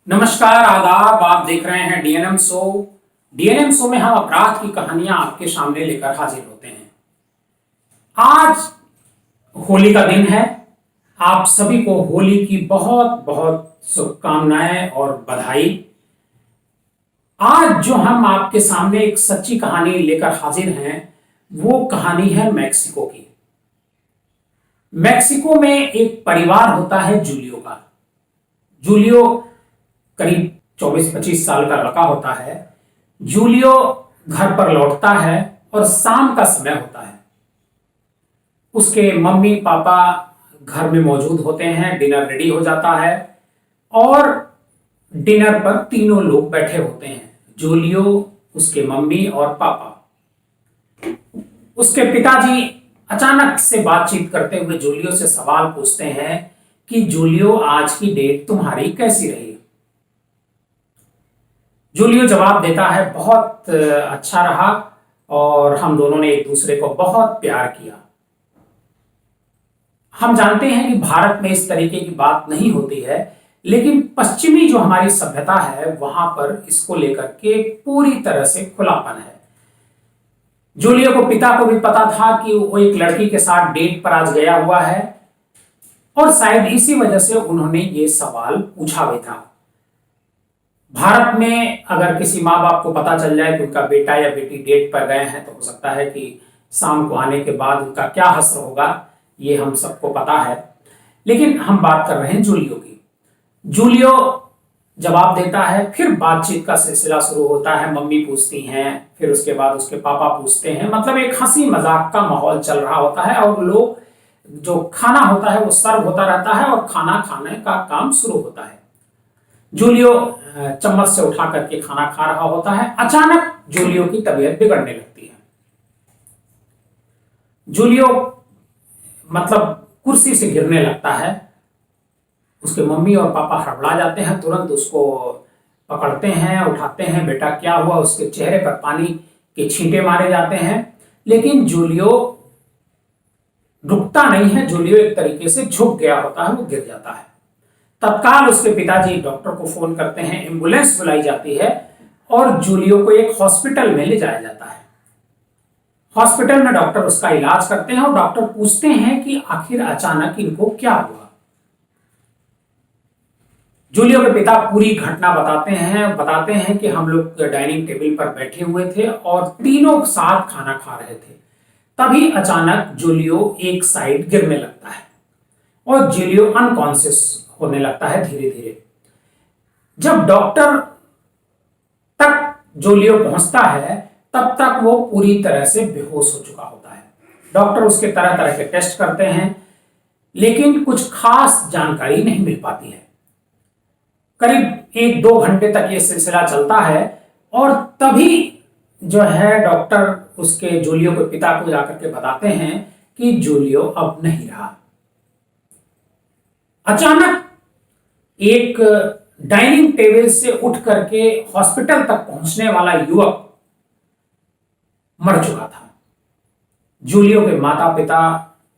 नमस्कार आदाब। आप देख रहे हैं डीएनएम शो। डीएनएम शो में हम अपराध की कहानियां आपके सामने लेकर हाजिर होते हैं। आज होली का दिन है। आप सभी को होली की बहुत बहुत शुभकामनाएं और बधाई। आज जो हम आपके सामने एक सच्ची कहानी लेकर हाजिर हैं, वो कहानी है मैक्सिको की। मैक्सिको में एक परिवार होता है जूलियो का। जूलियो करीब 24-25 साल का लड़का होता है। जूलियो घर पर लौटता है और शाम का समय होता है। उसके मम्मी पापा घर में मौजूद होते हैं। डिनर रेडी हो जाता है और डिनर पर तीनों लोग बैठे होते हैं, जूलियो, उसके मम्मी और पापा। उसके पिताजी अचानक से बातचीत करते हुए जूलियो से सवाल पूछते हैं कि जूलियो, आज की डेट तुम्हारी कैसी रही? जूलियो जवाब देता है, बहुत अच्छा रहा और हम दोनों ने एक दूसरे को बहुत प्यार किया। हम जानते हैं कि भारत में इस तरीके की बात नहीं होती है, लेकिन पश्चिमी जो हमारी सभ्यता है वहां पर इसको लेकर के पूरी तरह से खुलापन है। जूलियो को पिता को भी पता था कि वो एक लड़की के साथ डेट पर आज गया हुआ है और शायद इसी वजह से उन्होंने ये सवाल पूछा भी था। भारत में अगर किसी माँ बाप को पता चल जाए कि उनका बेटा या बेटी डेट पर गए हैं, तो हो सकता है कि शाम को आने के बाद उनका क्या हश्र होगा, ये हम सबको पता है। लेकिन हम बात कर रहे हैं जूलियो की। जूलियो जवाब देता है, फिर बातचीत का सिलसिला शुरू होता है। मम्मी पूछती हैं, फिर उसके बाद उसके पापा पूछते हैं। मतलब एक हंसी मजाक का माहौल चल रहा होता है और लोग जो खाना होता है वो सर्व होता रहता है और खाना खाने का काम शुरू होता है। जूलियो चम्मच से उठा करके खाना खा रहा होता है। अचानक जूलियो की तबीयत बिगड़ने लगती है। जूलियो मतलब कुर्सी से गिरने लगता है। उसके मम्मी और पापा हड़बड़ा जाते हैं, तुरंत उसको पकड़ते हैं, उठाते हैं। बेटा क्या हुआ? उसके चेहरे पर पानी के छींटे मारे जाते हैं, लेकिन जूलियो रुकता नहीं है। जूलियो एक तरीके से झुक गया होता है, वो गिर जाता है। तत्काल उसके पिताजी डॉक्टर को फोन करते हैं, एम्बुलेंस बुलाई जाती है और जूलियो को एक हॉस्पिटल में ले जाया जाता है। हॉस्पिटल में डॉक्टर उसका इलाज करते हैं और डॉक्टर पूछते हैं कि आखिर अचानक इनको क्या हुआ। जूलियो के पिता पूरी घटना बताते हैं कि हम लोग डाइनिंग टेबल पर बैठे हुए थे और तीनों साथ खाना खा रहे थे। तभी अचानक जूलियो एक साइड गिरने लगता है और जूलियो अनकॉन्शियस होने लगता है धीरे धीरे। जब डॉक्टर तक जूलियो पहुंचता है, तब तक वो पूरी तरह से बेहोश हो चुका होता है। डॉक्टर उसके तरह तरह के टेस्ट करते हैं, लेकिन कुछ खास जानकारी नहीं मिल पाती है। करीब 1-2 घंटे तक ये सिलसिला चलता है और तभी जो है डॉक्टर उसके जूलियो के पिता को जाकर के बताते हैं कि जूलियो अब नहीं रहा। अचानक एक डाइनिंग टेबल से उठ करके हॉस्पिटल तक पहुंचने वाला युवक मर चुका था। जूलियो के माता पिता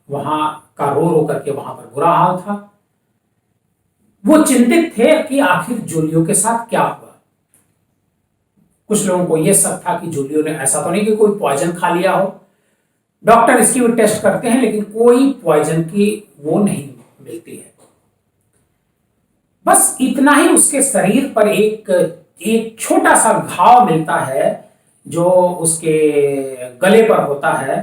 वहां का रो रो करके वहां पर बुरा हाल था। वो चिंतित थे कि आखिर जूलियो के साथ क्या हुआ। कुछ लोगों को यह शक था कि जूलियो ने, ऐसा तो नहीं कि कोई पॉइजन खा लिया हो। डॉक्टर इसकी भी टेस्ट करते हैं, लेकिन कोई पॉइजन की वो नहीं मिलती है। बस इतना ही, उसके शरीर पर एक छोटा सा घाव मिलता है जो उसके गले पर होता है।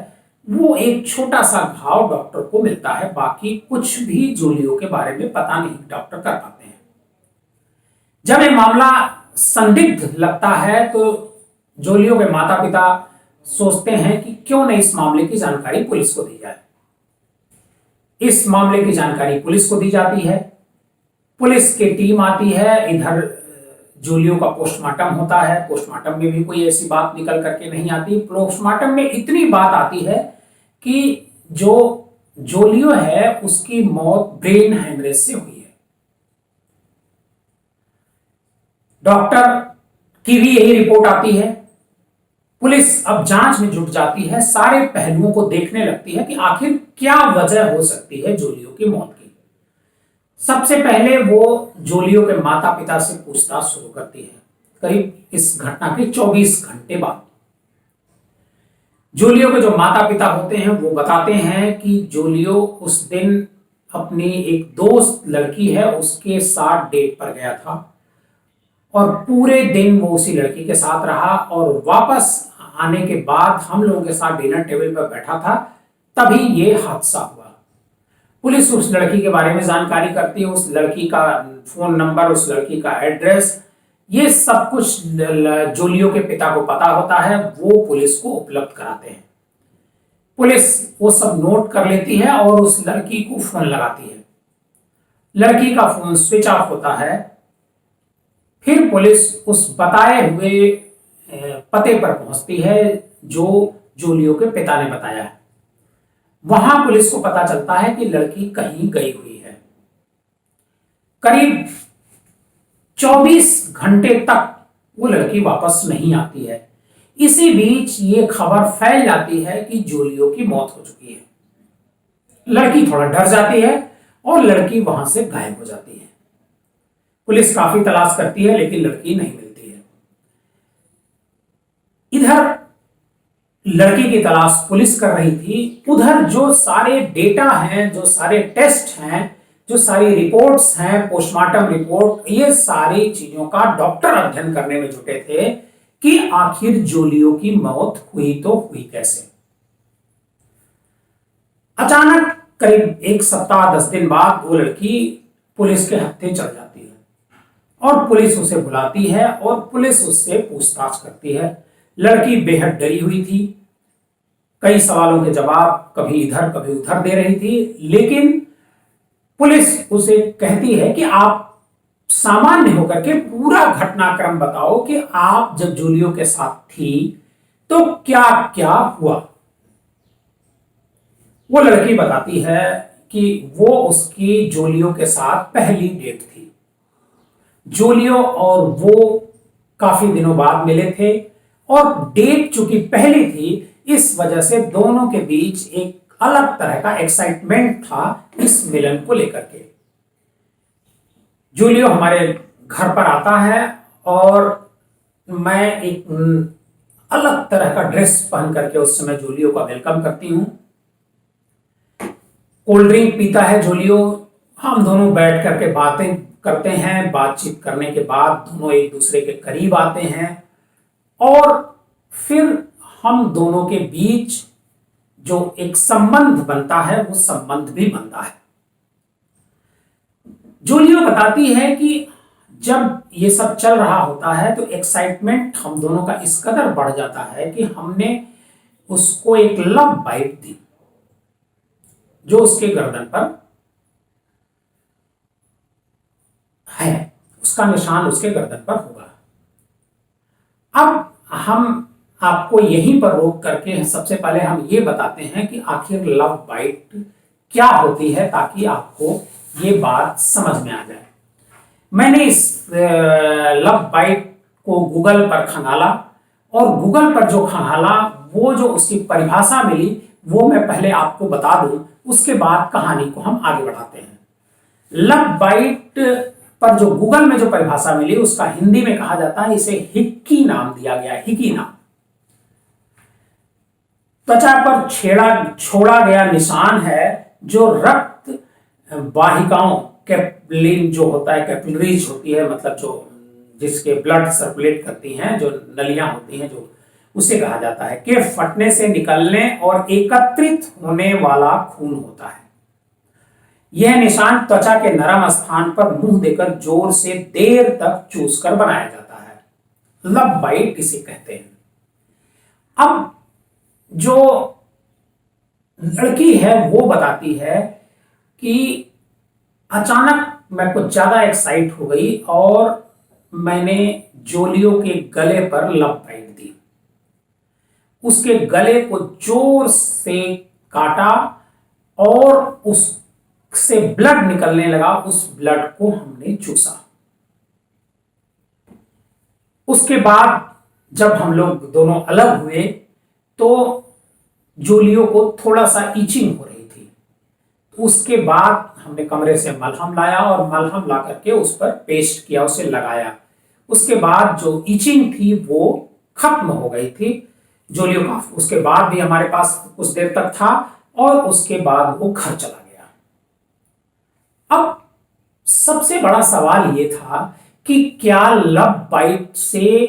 वो एक छोटा सा घाव डॉक्टर को मिलता है। बाकी कुछ भी जूलियो के बारे में पता नहीं डॉक्टर कर पाते हैं। जब ये मामला संदिग्ध लगता है तो जूलियो के माता पिता सोचते हैं कि क्यों नहीं इस मामले की जानकारी पुलिस को दी जाए। इस मामले की जानकारी पुलिस को दी जाती है। पुलिस की टीम आती है। इधर जूलियो का पोस्टमार्टम होता है। पोस्टमार्टम में भी कोई ऐसी बात निकल करके नहीं आती। पोस्टमार्टम में इतनी बात आती है कि जो जूलियो है उसकी मौत ब्रेन हेमरेज से हुई है। डॉक्टर की भी यही रिपोर्ट आती है। पुलिस अब जांच में जुट जाती है, सारे पहलुओं को देखने लगती है कि आखिर क्या वजह हो सकती है जूलियो की मौत की। सबसे पहले वो जोलियो के माता पिता से पूछताछ शुरू करती है। करीब इस घटना के 24 घंटे बाद जोलियो के जो माता पिता होते हैं वो बताते हैं कि जोलियो उस दिन अपनी एक दोस्त लड़की है उसके साथ डेट पर गया था और पूरे दिन वो उसी लड़की के साथ रहा और वापस आने के बाद हम लोगों के साथ डिनर टेबल पर बैठा था, तभी ये हादसा हुआ। पुलिस उस लड़की के बारे में जानकारी करती है, उस लड़की का फोन नंबर, उस लड़की का एड्रेस, ये सब कुछ जोलियो के पिता को पता होता है, वो पुलिस को उपलब्ध कराते हैं। पुलिस वो सब नोट कर लेती है और उस लड़की को फोन लगाती है। लड़की का फोन स्विच ऑफ होता है। फिर पुलिस उस बताए हुए पते पर पहुंचती है जो जोलियो के पिता ने बताया है। वहां पुलिस को पता चलता है कि लड़की कहीं गई हुई है। करीब 24 घंटे तक वो लड़की वापस नहीं आती है। इसी बीच ये खबर फैल जाती है कि जोलियो की मौत हो चुकी है। लड़की थोड़ा डर जाती है और लड़की वहां से गायब हो जाती है। पुलिस काफी तलाश करती है लेकिन लड़की नहीं मिलती है। इधर लड़की की तलाश पुलिस कर रही थी, उधर जो सारे डेटा हैं, जो सारे टेस्ट हैं, जो सारी रिपोर्ट्स हैं, पोस्टमार्टम रिपोर्ट, ये सारी चीजों का डॉक्टर अध्ययन करने में जुटे थे कि आखिर जोलियो की मौत हुई तो हुई कैसे। अचानक करीब 1 सप्ताह 10 दिन बाद वो लड़की पुलिस के हत्थे चढ़ जाती है और पुलिस उसे बुलाती है और पुलिस उससे पूछताछ करती है। लड़की बेहद डरी हुई थी, कई सवालों के जवाब कभी इधर कभी उधर दे रही थी, लेकिन पुलिस उसे कहती है कि आप सामान्य होकर के पूरा घटनाक्रम बताओ कि आप जब जोलियो के साथ थी तो क्या क्या हुआ। वो लड़की बताती है कि वो उसकी जोलियो के साथ पहली डेट थी। जोलियो और वो काफी दिनों बाद मिले थे और डेट चूंकि पहली थी, इस वजह से दोनों के बीच एक अलग तरह का एक्साइटमेंट था इस मिलन को लेकर के। जूलियो हमारे घर पर आता है और मैं एक अलग तरह का ड्रेस पहन करके उस समय जूलियो का वेलकम करती हूं। कोल्ड ड्रिंक पीता है जूलियो, हम दोनों बैठ करके बातें करते हैं। बातचीत करने के बाद दोनों एक दूसरे के करीब आते हैं और फिर हम दोनों के बीच जो एक संबंध बनता है वो संबंध भी बनता है। जूलियो बताती है कि जब ये सब चल रहा होता है तो एक्साइटमेंट हम दोनों का इस कदर बढ़ जाता है कि हमने उसको एक लव बाइट दी जो उसके गर्दन पर है, उसका निशान उसके गर्दन पर होगा। अब हम आपको यहीं पर रोक करके सबसे पहले हम ये बताते हैं कि आखिर लव बाइट क्या होती है, ताकि आपको ये बात समझ में आ जाए। मैंने इस लव बाइट को गूगल पर खंगाला और गूगल पर जो खंगाला वो जो उसकी परिभाषा मिली वो मैं पहले आपको बता दूं, उसके बाद कहानी को हम आगे बढ़ाते हैं। लव बाइट पर जो गूगल में जो परिभाषा मिली उसका हिंदी में कहा जाता है, इसे हिक्की नाम दिया गया, हिकी नाम। त्वचा पर छोड़ा गया निशान है जो रक्त वाहिकाओं, कैपिलिन जो होता है, कैपिलरीज होती है, मतलब जो जिसके ब्लड सर्कुलेट करती हैं, जो नलियां होती हैं, जो उसे कहा जाता है, के फटने से निकलने और एकत्रित होने वाला खून होता है। यह निशान त्वचा के नरम स्थान पर मुंह देकर जोर से देर तक चूसकर बनाया जाता है। लव बाइट इसे कहते हैं। अब जो लड़की है वो बताती है कि अचानक मैं कुछ ज्यादा एक्साइट हो गई और मैंने जूलियो के गले पर लव बाइट दी। उसके गले को जोर से काटा और उससे ब्लड निकलने लगा, उस ब्लड को हमने चूसा। उसके बाद जब हम लोग दोनों अलग हुए तो जूलियो को थोड़ा सा ईचिंग हो रही थी, उसके बाद हमने कमरे से मलहम लाया और मलहम ला करके उस पर पेस्ट किया, उसे लगाया। उसके बाद जो इचिंग थी वो खत्म हो गई थी जोलियो कॉफ। उसके बाद भी हमारे पास कुछ देर तक था और उसके बाद वो घर चला गया। अब सबसे बड़ा सवाल ये था कि क्या लव बाइट से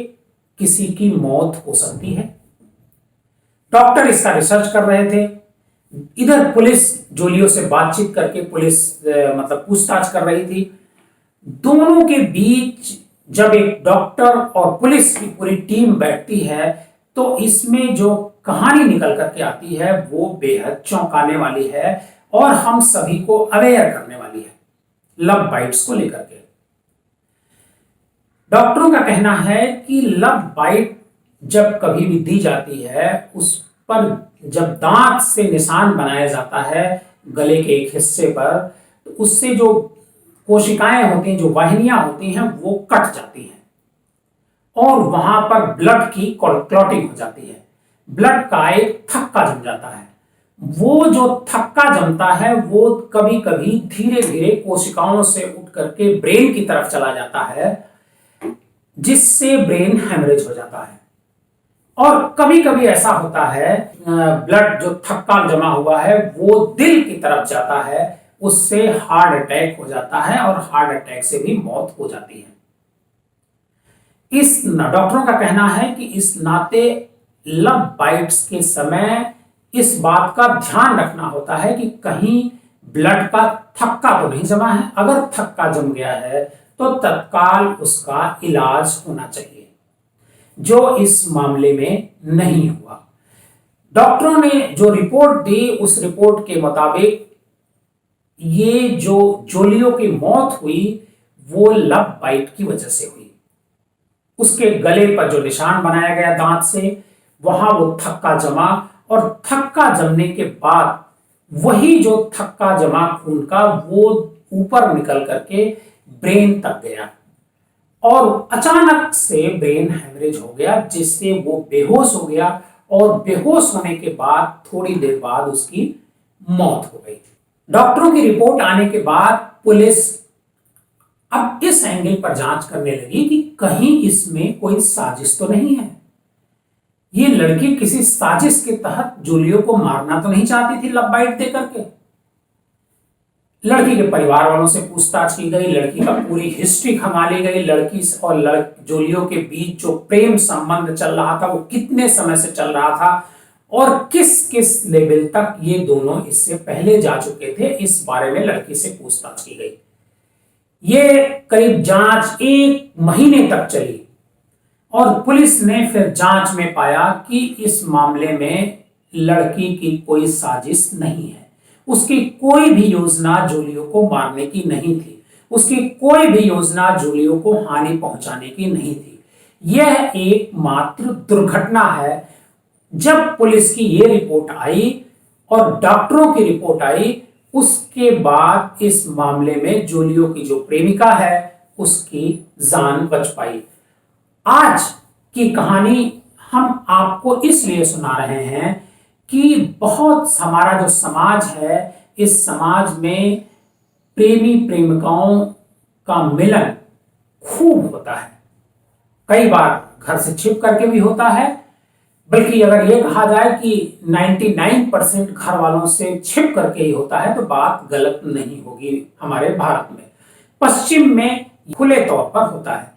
किसी की मौत हो सकती है? डॉक्टर इसका रिसर्च कर रहे थे, इधर पुलिस जोलियो से बातचीत करके पुलिस मतलब पूछताछ कर रही थी। दोनों के बीच जब एक डॉक्टर और पुलिस की पूरी टीम बैठती है तो इसमें जो कहानी निकल करके आती है वो बेहद चौंकाने वाली है और हम सभी को अवेयर करने वाली है लव बाइट्स को लेकर के। डॉक्टरों का कहना है कि लव बाइट जब कभी भी दी जाती है उस पर जब दांत से निशान बनाया जाता है गले के एक हिस्से पर, तो उससे जो कोशिकाएं होती हैं, जो वाहिनियां होती हैं, वो कट जाती हैं और वहां पर ब्लड की क्लॉटिंग हो जाती है। ब्लड का एक थक्का जम जाता है। वो जो थक्का जमता है वो कभी कभी धीरे धीरे कोशिकाओं से उठ करके ब्रेन की तरफ चला जाता है, जिससे ब्रेन हेमरेज हो जाता है। और कभी कभी ऐसा होता है ब्लड जो थक्का जमा हुआ है वो दिल की तरफ जाता है, उससे हार्ट अटैक हो जाता है और हार्ट अटैक से भी मौत हो जाती है। इस डॉक्टरों का कहना है कि इस नाते लव बाइट्स के समय इस बात का ध्यान रखना होता है कि कहीं ब्लड का थक्का तो नहीं जमा है। अगर थक्का जम गया है तो तत्काल उसका इलाज होना चाहिए, जो इस मामले में नहीं हुआ। डॉक्टरों ने जो रिपोर्ट दी उस रिपोर्ट के मुताबिक ये जो जोलियो की मौत हुई वो लव बाइट की वजह से हुई। उसके गले पर जो निशान बनाया गया दांत से, वहां वो थक्का जमा और थक्का जमने के बाद वही जो थक्का जमा खून का वो ऊपर निकल करके ब्रेन तक गया और अचानक से ब्रेन हेमरेज हो गया, जिससे वो बेहोश हो गया और बेहोश होने के बाद थोड़ी देर बाद उसकी मौत हो गई। डॉक्टरों की रिपोर्ट आने के बाद पुलिस अब इस एंगल पर जांच करने लगी कि कहीं इसमें कोई साजिश तो नहीं है। ये लड़की किसी साजिश के तहत जूलियो को मारना तो नहीं चाहती थी लव बाइट देकर के। लड़की के परिवार वालों से पूछताछ की गई, लड़की का पूरी हिस्ट्री खंगाली गई, लड़की और जूलियो के बीच जो प्रेम संबंध चल रहा था वो कितने समय से चल रहा था और किस किस लेवल तक ये दोनों इससे पहले जा चुके थे, इस बारे में लड़की से पूछताछ की गई। ये करीब जांच 1 महीने तक चली और पुलिस ने फिर जांच में पाया कि इस मामले में लड़की की कोई साजिश नहीं है। उसकी कोई भी योजना जूलियो को मारने की नहीं थी, उसकी कोई भी योजना जूलियो को हानि पहुंचाने की नहीं थी। यह एक मात्र दुर्घटना है। जब पुलिस की यह रिपोर्ट आई और डॉक्टरों की रिपोर्ट आई, उसके बाद इस मामले में जूलियो की जो प्रेमिका है उसकी जान बच पाई। आज की कहानी हम आपको इसलिए सुना रहे हैं कि बहुत हमारा जो समाज है, इस समाज में प्रेमी प्रेमिकाओं का मिलन खूब होता है। कई बार घर से छिप करके भी होता है, बल्कि अगर ये कहा जाए कि 99% घर वालों से छिप करके ही होता है तो बात गलत नहीं होगी। हमारे भारत में, पश्चिम में खुले तौर पर होता है।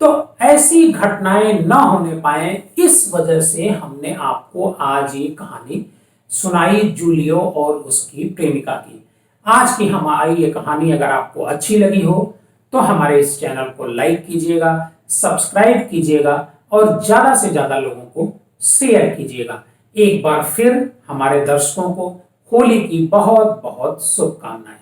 तो ऐसी घटनाएं न होने पाए, इस वजह से हमने आपको आज ये कहानी सुनाई जूलियो और उसकी प्रेमिका की। आज की हमारी ये कहानी अगर आपको अच्छी लगी हो तो हमारे इस चैनल को लाइक कीजिएगा, सब्सक्राइब कीजिएगा और ज्यादा से ज्यादा लोगों को शेयर कीजिएगा। एक बार फिर हमारे दर्शकों को होली की बहुत बहुत शुभकामनाएं।